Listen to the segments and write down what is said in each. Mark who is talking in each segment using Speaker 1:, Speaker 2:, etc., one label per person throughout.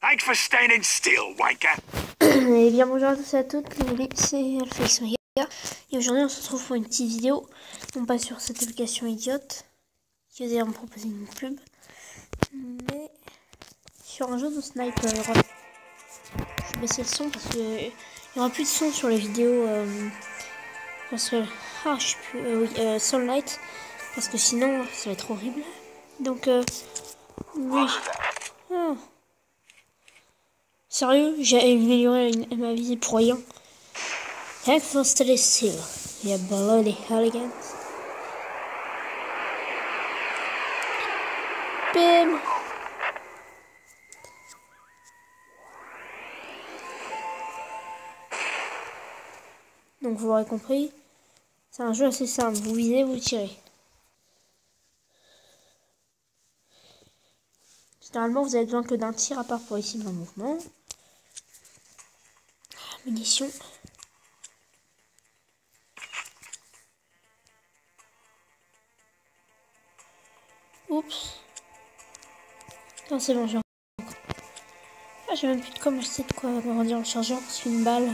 Speaker 1: Thanks for standing still, wanker.
Speaker 2: Eh bien bonjour à tous et à toutes, c'est Alphax Mega. Et aujourd'hui on se retrouve pour une petite vidéo, non pas sur cette application idiote, qui va d'ailleurs me proposer une pub, mais sur un jeu de sniper. Je vais baisser le son parce que il n'y aura plus de son sur les vidéos, parce que, je sais plus, oui, Sunlight, parce que sinon ça va être horrible. Donc, oui. Ah. Sérieux, j'ai amélioré ma vie pour rien. Heck for steady still. Yeah, bloody hooligans. Bim. Donc vous l'aurez compris, c'est un jeu assez simple. Vous visez, vous tirez. Généralement, vous avez besoin que d'un tir à part pour ici dans le mouvement. Munitions. Oups. Non, c'est bon, j'ai même plus de com, je sais de quoi agrandir le chargeur parce qu'une balle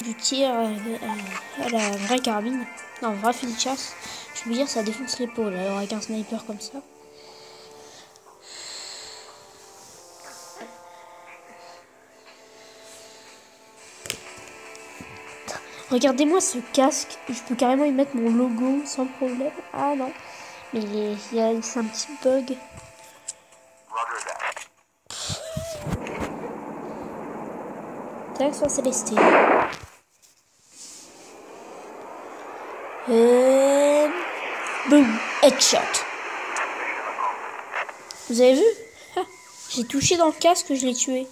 Speaker 2: du tir à la vraie carabine, non, vrai fusil de chasse, je veux dire, ça défonce l'épaule alors avec un sniper comme ça. Regardez-moi ce casque, je peux carrément y mettre mon logo sans problème. Ah non, mais c'est un petit bug. Tac, soit célesté. Boum, headshot. Vous avez vu? J'ai touché dans le casque, je l'ai tué.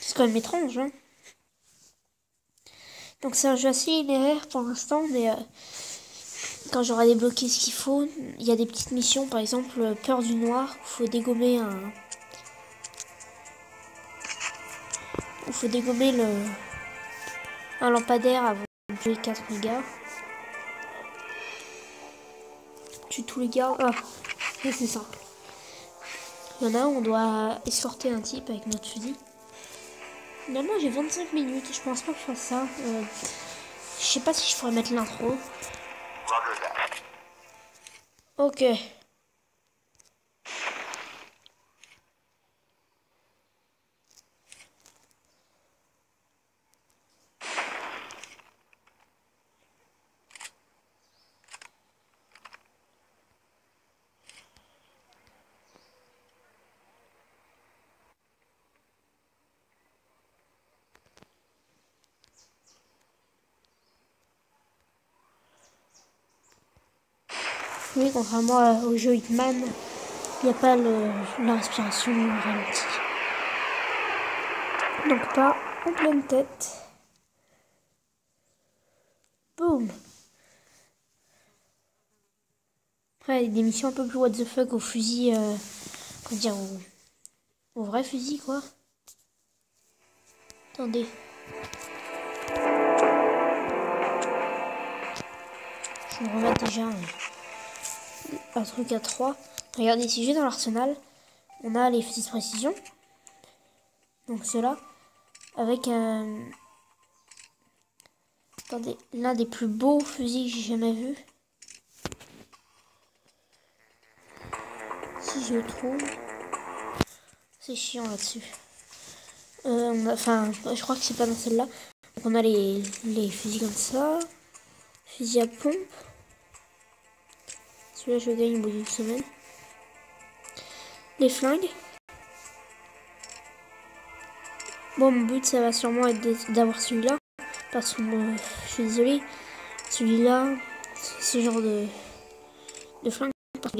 Speaker 2: C'est quand même étrange, hein. Donc c'est un jeu assez linéaire pour l'instant, mais quand j'aurai débloqué ce qu'il faut, il y a des petites missions, par exemple peur du noir, où il faut dégommer un lampadaire avant de tuer 4 gars. Tue tous les gars. Ah, c'est simple. Il y en a un, on doit escorter un type avec notre fusil. Finalement, j'ai 25 minutes. Je pense pas que je fasse ça. Je sais pas si je pourrais mettre l'intro. Ok. Oui, contrairement au jeu Hitman, il n'y a pas la respiration ralentie. Donc pas en pleine tête. Boum. Après, des missions un peu plus what the fuck au fusil, comment dire, au vrai fusil, quoi. Attendez. Je me remets déjà un truc à 3. Regardez, si j'ai dans l'arsenal, on a les fusils de précision. Donc ceux-là, avec attendez, l'un des plus beaux fusils que j'ai jamais vu. Si je le trouve. C'est chiant là-dessus. Enfin, je crois que c'est pas dans celle-là. Donc on a les fusils comme ça. Fusil à pompe. Celui-là, je le gagne au bout d'une semaine. Les flingues. Bon, mon but, ça va sûrement être d'avoir celui-là. Parce que je suis désolée. Celui-là, ce genre de flingue. Parce que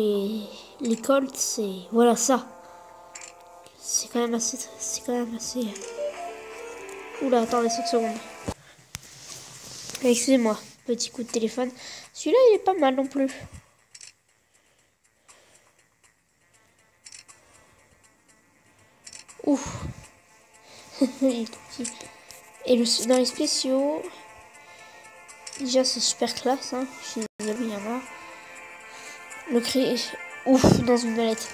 Speaker 2: les Colts, c'est... Voilà, ça. C'est quand même assez... Oula, attendez 5 secondes. Excusez-moi, petit coup de téléphone. Celui-là, il est pas mal non plus. Ouf. Il est tout petit. Et dans les spéciaux, déjà c'est super classe, hein. Je suis désolée, il y en a. Le cri, ouf, dans une mallette.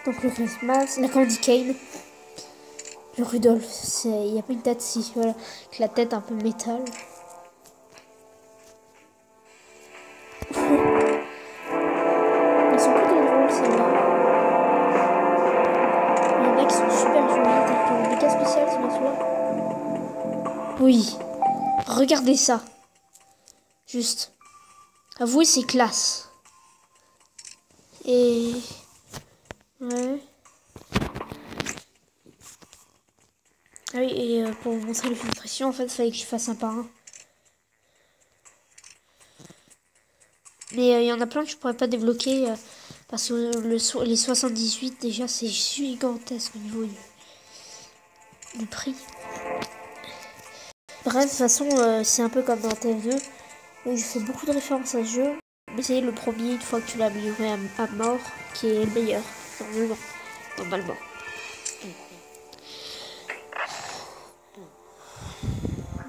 Speaker 2: Donc le Christmas, la Candy Cane. Le Rudolph, il n'y a pas une tête si, voilà, avec la tête un peu métal. Ils sont plutôt drôles celles-là. Il y en a qui sont super jolis, tels que le méca spécial, c'est bien celui-là. Oui, regardez ça. Juste. Avouez, c'est classe. Et... ouais. Ah oui, et pour vous montrer les filtrations, en fait, il fallait que je fasse un par un. Mais il y en a plein que je pourrais pas débloquer parce que les 78 déjà c'est gigantesque au niveau du prix. Bref, de toute façon c'est un peu comme dans TF2 où je fais beaucoup de références à ce jeu. Mais c'est le premier, une fois que tu l'as amélioré à mort, qui est le meilleur, normalement.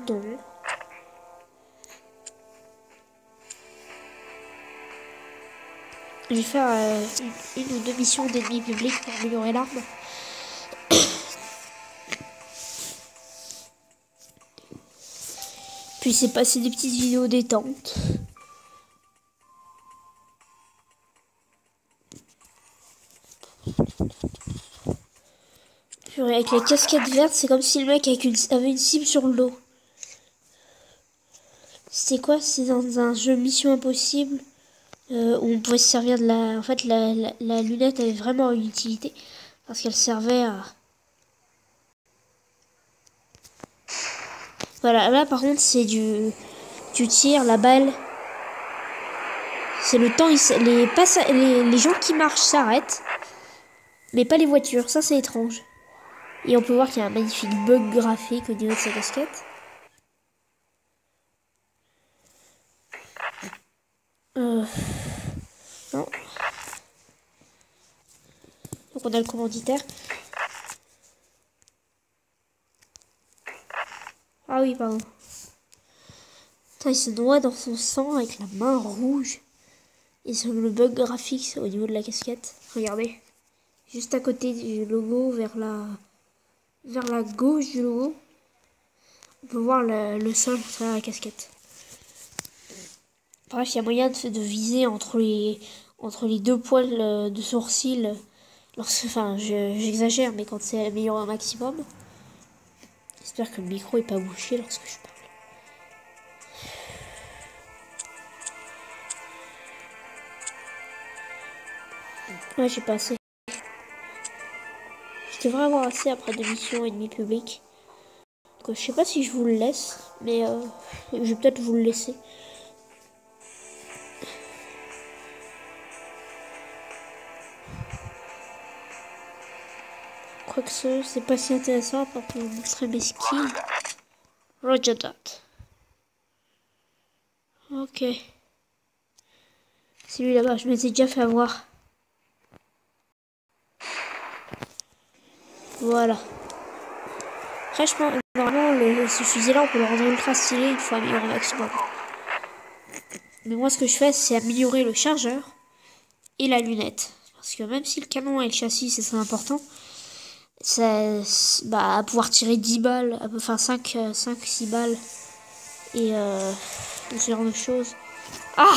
Speaker 2: Donc... je vais faire une ou deux missions d'ennemis publics pour améliorer l'arme. Puis c'est passer des petites vidéos détente. Avec la casquette verte, c'est comme si le mec avait une cible sur le dos. C'était quoi? C'est dans un jeu Mission Impossible où on pouvait se servir de la... En fait, la lunette avait vraiment une utilité parce qu'elle servait à... Voilà, là par contre c'est tu tires la balle. C'est le temps, les gens qui marchent s'arrêtent, mais pas les voitures, ça c'est étrange. Et on peut voir qu'il y a un magnifique bug graphique au niveau de sa casquette. Non. Donc on a le commanditaire. Ah oui, pardon. Putain, il se noie dans son sang avec la main rouge. Et sur le bug graphique au niveau de la casquette. Regardez. Juste à côté du logo, vers la gauche du logo. On peut voir le sol à travers la casquette. Bref, il y a moyen de viser entre les deux poils de sourcil. Enfin, j'exagère, mais quand c'est amélioré au maximum. J'espère que le micro est pas bouché lorsque je parle. Ouais, j'ai pas assez. Je devrais avoir assez après 2 missions et demie publiques. Donc, je sais pas si je vous le laisse, mais je vais peut-être vous le laisser. Quoique c'est pas si intéressant pour vous montrer mes skills. Roger that. Ok. C'est lui là-bas, je m'étais déjà fait avoir. Voilà. Franchement, normalement, ce fusil-là, on peut le rendre ultra stylé, il faut améliorer un maximum. Mais moi, ce que je fais, c'est améliorer le chargeur et la lunette. Parce que même si le canon et le châssis, c'est très important, ça, bah, pouvoir tirer 10 balles, enfin 5-6 balles, et ce genre de choses. Ah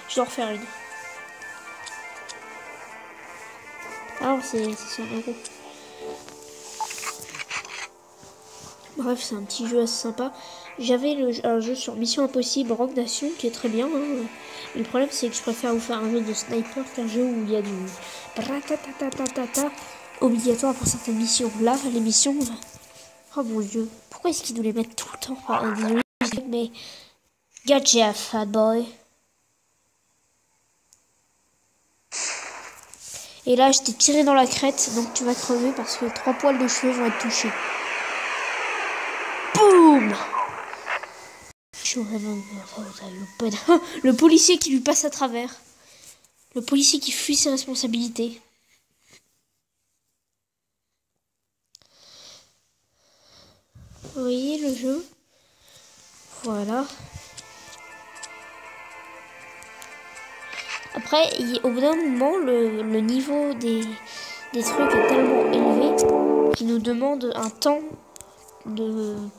Speaker 2: je dois en refaire une. Alors, c'est 100 €. Bref, c'est un petit jeu assez sympa. J'avais un jeu sur Mission Impossible Rogue Nation qui est très bien. Hein. Mais le problème, c'est que je préfère vous faire un jeu de sniper qu'un jeu où il y a du ratatatatata obligatoire pour certaines missions. Là, les missions... Oh mon dieu. Pourquoi est-ce qu'ils nous les mettent tout le temps par désolé, mais... Gotcha, fat boy. Et là, je t'ai tiré dans la crête, donc tu vas crever parce que 3 poils de cheveux vont être touchés. Boum! Le policier qui lui passe à travers. Le policier qui fuit ses responsabilités. Vous voyez le jeu? Voilà. Après, au bout d'un moment, le niveau des trucs est tellement élevé qu'il nous demande un temps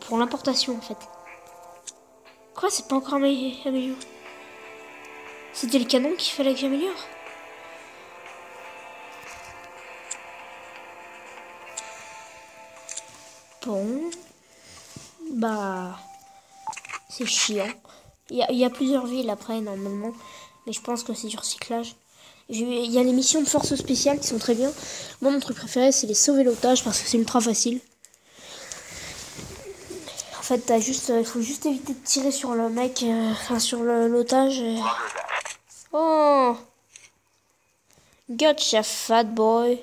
Speaker 2: pour l'importation en fait. Quoi, c'est pas encore amélioré? C'était le canon qu'il fallait que j'améliore? Bon. Bah. C'est chiant. Il y a plusieurs villes après, normalement. Mais je pense que c'est du recyclage. Il y a les missions de force spéciale qui sont très bien. Moi, mon truc préféré, c'est les sauver l'otage parce que c'est ultra facile. En fait, il faut juste éviter de tirer sur le mec, enfin sur l'otage. Oh! Gotcha, fat boy.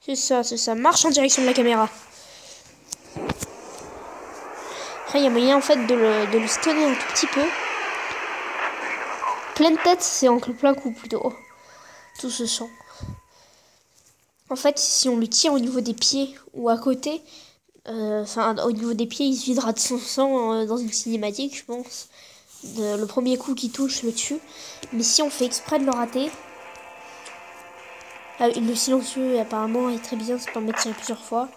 Speaker 2: C'est ça. Marche en direction de la caméra. Après, il y a moyen en fait de le stunner un tout petit peu. Pleine tête, c'est en plein coup plutôt. Tout se sent. En fait, si on le tire au niveau des pieds ou à côté, au niveau des pieds, il se videra de son sang dans une cinématique, je pense. Le premier coup qui touche le tue. Mais si on fait exprès de le rater, le silencieux apparemment est très bien, ça permet de tirer plusieurs fois.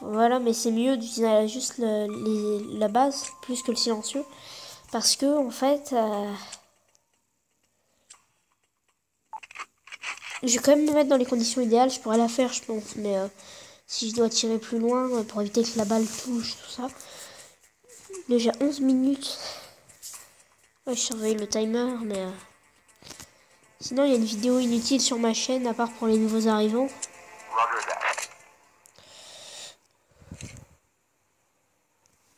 Speaker 2: Voilà, mais c'est mieux d'utiliser juste la base plus que le silencieux. Parce que, en fait, je vais quand même me mettre dans les conditions idéales. Je pourrais la faire, je pense. Mais si je dois tirer plus loin pour éviter que la balle touche, tout ça. Déjà 11 minutes. Ouais, je surveille le timer, mais... Sinon, il y a une vidéo inutile sur ma chaîne, à part pour les nouveaux arrivants.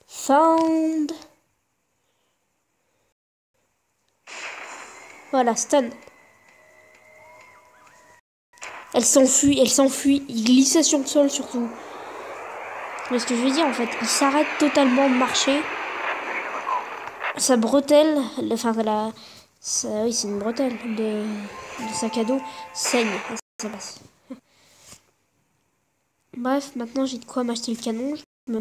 Speaker 2: Found. Voilà, stun. Elle s'enfuit. Il glissait sur le sol surtout. Mais ce que je veux dire en fait, il s'arrête totalement de marcher. Sa bretelle, enfin oui c'est une bretelle de sac à dos, saigne. Ça passe. Bref, maintenant j'ai de quoi m'acheter le canon. Je me mets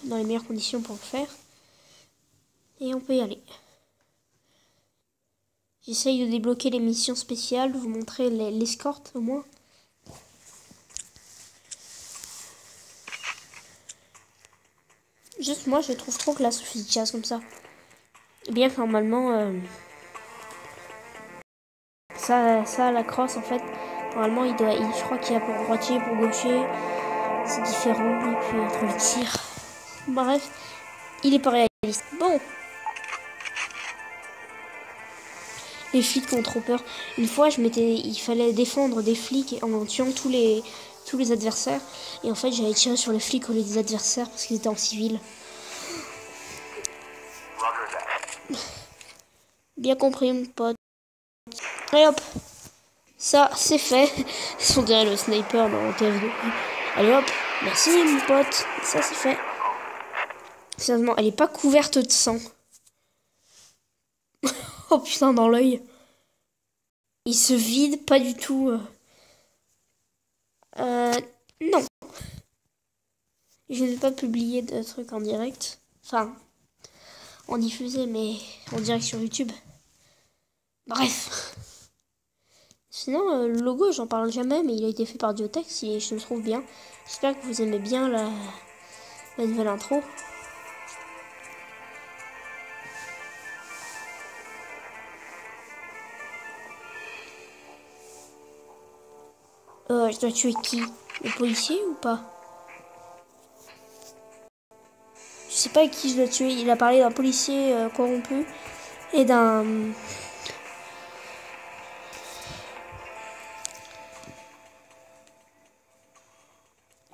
Speaker 2: dans les meilleures conditions pour le faire. Et on peut y aller. J'essaye de débloquer les missions spéciales, vous montrer l'escorte au moins. Juste moi je trouve trop classe le fusil de chasse comme ça. Bien que normalement ça la crosse en fait. Normalement je crois qu'il y a pour droitier, pour gaucher. C'est différent et puis entre le tir. Bref, il est pas réaliste. Bon. Les flics ont trop peur. Une fois, il fallait défendre des flics en tuant tous les adversaires. Et en fait, j'avais tiré sur les flics au lieu des adversaires parce qu'ils étaient en civil. Bien compris, mon pote. Et hop, ça, c'est fait. On dirait le sniper dans TF2. Allez hop, merci mon pote. Ça, c'est fait. Sérieusement, elle est pas couverte de sang. Oh putain, dans l'œil. Il se vide pas du tout. Non. Je n'ai pas publié de trucs en direct. Enfin, en diffusé, mais en direct sur YouTube. Bref. Sinon, le logo, j'en parle jamais, mais il a été fait par Diotex et je le trouve bien. J'espère que vous aimez bien la nouvelle intro. Je dois tuer qui? Le policier ou pas? Je sais pas qui je dois tuer. Il a parlé d'un policier corrompu et d'un...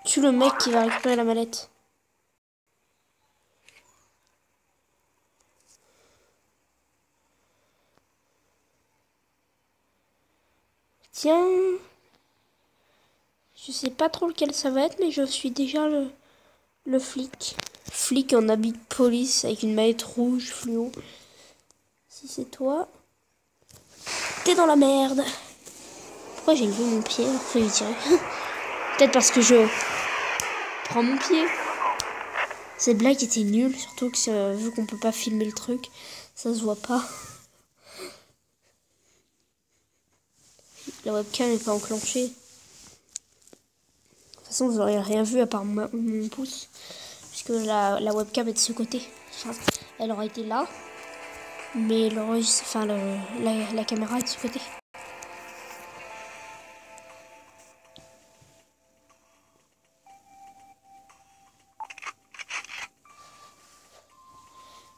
Speaker 2: Tue le mec qui va récupérer la mallette. Tiens... Je sais pas trop lequel ça va être, mais je suis déjà le flic. Flic en habit de police avec une mallette rouge fluo. Si c'est toi, t'es dans la merde. Pourquoi j'ai levé mon pied? Faut y tirer. Peut-être parce que je prends mon pied. Cette blague était nulle, surtout que vu qu'on peut pas filmer le truc, ça se voit pas. La webcam n'est pas enclenchée. De toute façon, vous n'aurez rien vu à part mon pouce, puisque la webcam est de ce côté. Enfin, elle aurait été là, mais la caméra est de ce côté.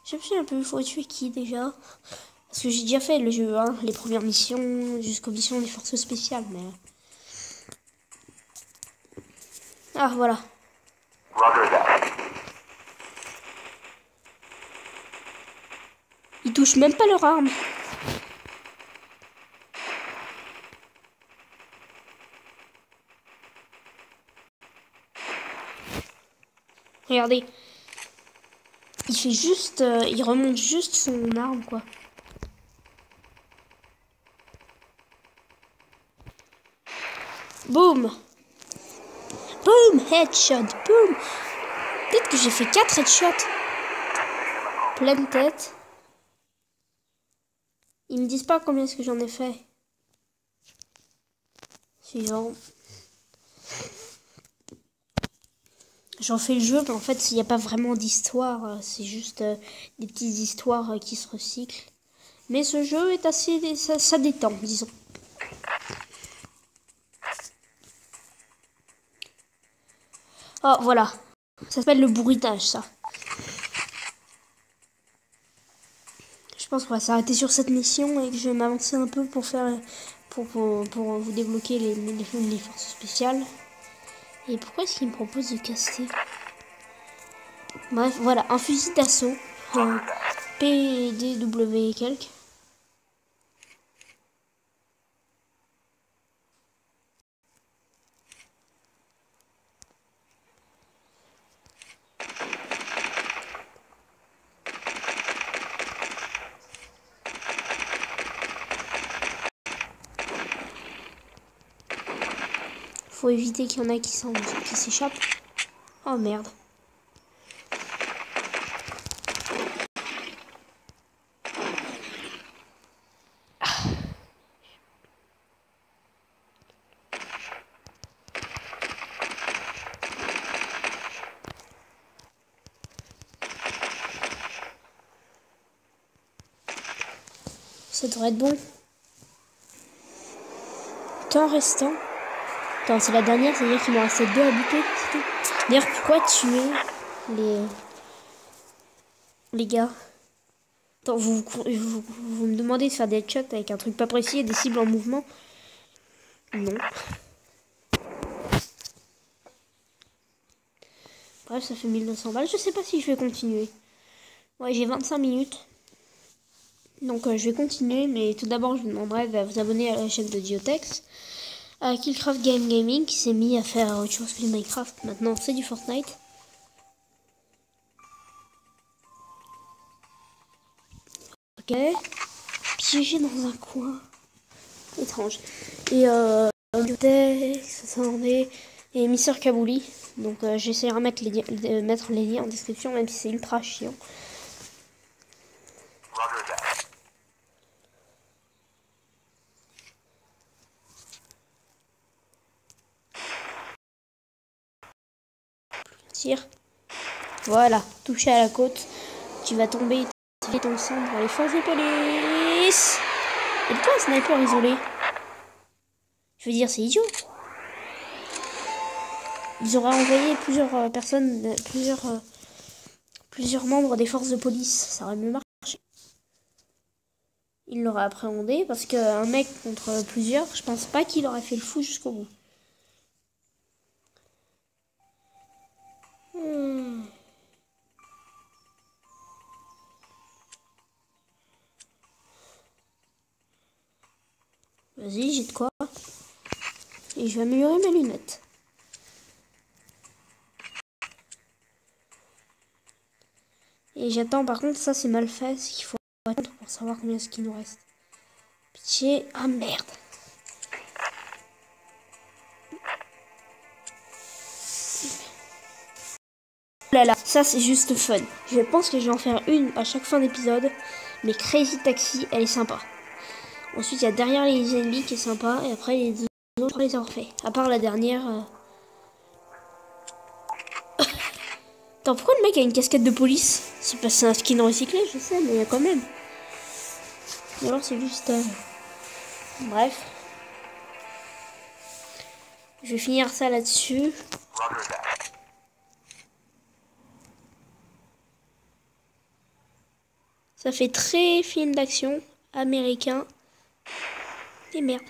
Speaker 2: Je me suis un peu, il faut tuer qui déjà? Parce que j'ai déjà fait le jeu, hein, les premières missions, jusqu'aux missions des forces spéciales, mais... Ah, voilà. Ils touchent même pas leur arme. Regardez. Il fait juste... il remonte juste son arme, quoi. Boum. Boum. Headshot. Boum. Peut-être que j'ai fait 4 headshots. Pleine tête. Ils me disent pas combien est-ce que j'en ai fait. Suivant. J'en fais le jeu, mais en fait, il n'y a pas vraiment d'histoire. C'est juste des petites histoires qui se recyclent. Mais ce jeu est assez... ça détend, disons. Oh, voilà. Ça s'appelle le bourritage, ça. Je pense qu'on va s'arrêter sur cette mission et que je vais m'avancer un peu pour faire... Pour vous débloquer les forces spéciales. Et pourquoi est-ce qu'il me propose de caster? Bref, voilà, un fusil d'assaut. Un PDW et quelques. Faut éviter qu'il y en a qui s'échappent. Oh merde. Ça devrait être bon. Temps restant. Attends, c'est la dernière, c'est-à-dire qu'il m'en restait 2 à buter. D'ailleurs, pourquoi tuer les gars? Attends, vous me demandez de faire des headshots avec un truc pas précis et des cibles en mouvement? Non. Bref, ça fait 1200 balles. Je sais pas si je vais continuer. Ouais, j'ai 25 minutes. Donc je vais continuer, mais tout d'abord je vous demanderai de vous abonner à la chaîne de Diotex. À Killcraft Game Gaming qui s'est mis à faire autre chose que du Minecraft. Maintenant c'est du Fortnite. Ok. Piégé dans un coin. Étrange. Et Diotex, ça en est. Et Mister Kabouli. Donc j'essaierai de mettre les liens en description, même si c'est ultra chiant. Tire. Voilà, touché à la côte. Tu vas tomber et ton sang dans les forces de police. Et pourquoi un sniper isolé? Je veux dire, c'est idiot. Ils auraient envoyé plusieurs personnes, plusieurs membres des forces de police. Ça aurait mieux marché. Il l'aurait appréhendé parce qu'un mec contre plusieurs, je pense pas qu'il aurait fait le fou jusqu'au bout. Vas-y, j'ai de quoi. Et je vais améliorer mes lunettes. Et j'attends, par contre, ça c'est mal fait, c'est qu'il faut attendre pour savoir combien est-ce qu'il nous reste. Pitié, ah merde. là là, ça c'est juste fun. Je pense que je vais en faire une à chaque fin d'épisode. Mais Crazy Taxi, elle est sympa. Ensuite, il y a Derrière les ennemis qui est sympa. Et après, les autres, les avoir fait. À part la dernière. Attends, pourquoi le mec a une casquette de police? C'est un skin recyclé, je sais, mais il y a quand même. Ou alors c'est juste... Bref. Je vais finir ça là-dessus. Ça fait très film d'action américain. Et merde.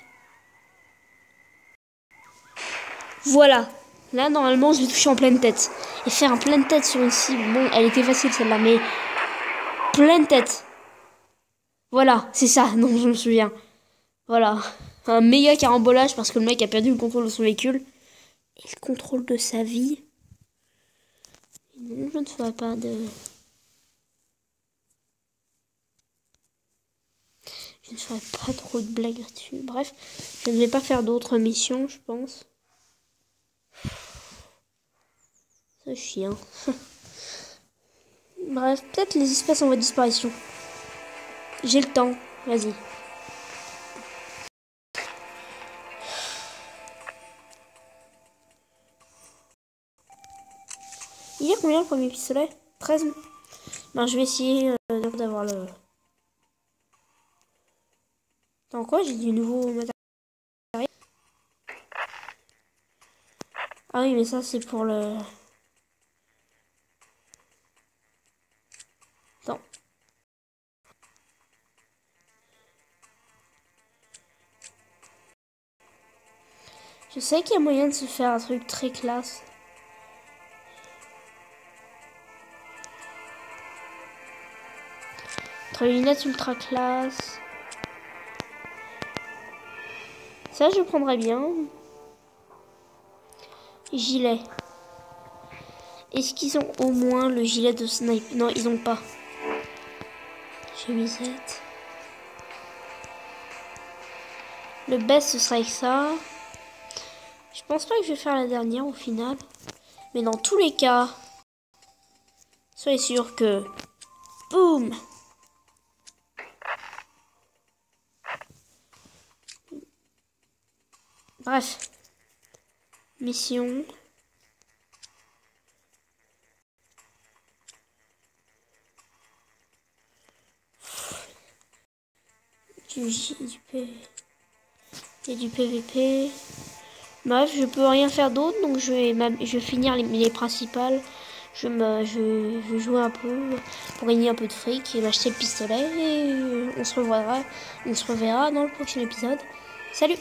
Speaker 2: Voilà. Là, normalement, je vais toucher en pleine tête. Et faire un pleine tête sur une cible. Bon, elle était facile celle-là, mais... Pleine tête. Voilà, c'est ça. Non, je me souviens. Voilà. Un méga carambolage parce que le mec a perdu le contrôle de son véhicule. Et le contrôle de sa vie. Non, je ne ferai pas de... Je ne ferai pas trop de blagues là-dessus. Bref, je ne vais pas faire d'autres missions, je pense. C'est chiant. Bref, peut-être les espèces en voie de disparition. J'ai le temps, vas-y. Il y a combien le premier pistolet? 13. Ben, je vais essayer d'avoir le... Attends, quoi? J'ai du nouveau matériel. Ah oui, mais ça, c'est pour le... Attends. Je sais qu'il y a moyen de se faire un truc très classe. Entre les lunettes ultra classe. Ça, je prendrais bien. Gilet. Est-ce qu'ils ont au moins le gilet de snipe? Non, ils ont pas. Chemisette. Le best, ce sera avec ça. Je pense pas que je vais faire la dernière au final. Mais dans tous les cas, soyez sûr que... Boum! Bref. Mission. Il y a du PVP. Bref, je peux rien faire d'autre, donc je vais finir les principales. Je vais jouer un peu pour gagner un peu de fric et m'acheter le pistolet. Et on se reverra dans le prochain épisode. Salut!